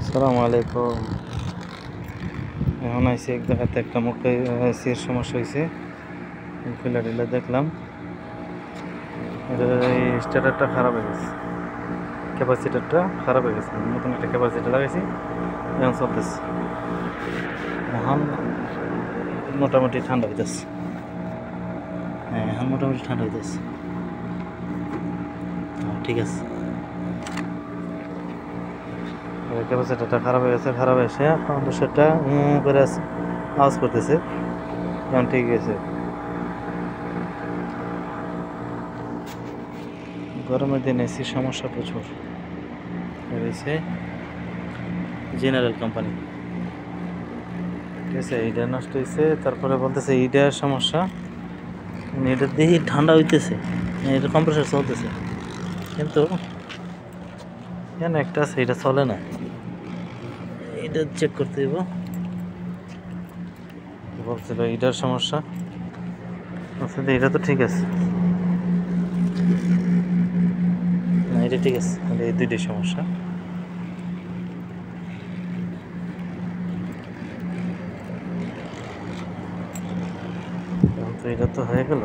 আসসালামু আলাইকুম। এখন আইসি এক জায়গাতে একটা মুখে এসির সমস্যা হয়েছে, খুলে টিলে দেখলাম এই স্টার্টারটা খারাপ হয়ে গেছে, ক্যাপাসিটারটা খারাপ হয়ে গেছে। নতুন একটা ক্যাপাসিটার লাগাইছি, এখন চলতেছে। এখন মোটামুটি ঠান্ডা হইতেছে। হ্যাঁ, এখন মোটামুটি ঠান্ডা হইতেছে। ঠিক আছে, ক্যাপাসিটারটা খারাপ হয়ে গেছে। খারাপ এসে কম্প্রেসারটা করে আওয়াজ করতেছে, এখন ঠিক আছে। গরমের দিন এসির সমস্যা প্রচুর রয়েছে। জেনারেল কোম্পানি, ঠিক আছে। এইটা নষ্ট হয়েছে, তারপরে বলতেছে এইটার সমস্যা, এটা দেখি ঠান্ডা হইতেছে, এটা কম্প্রেসার চলতেছে, কিন্তু কেন একটা আছে এটা চলে না। এটা চেক করতে দেব, বলছিল এইটার সমস্যা। এটা তো ঠিক আছে, না এটা ঠিক আছে, এই দুইটাই সমস্যা। তো এটা তো হয়ে গেল।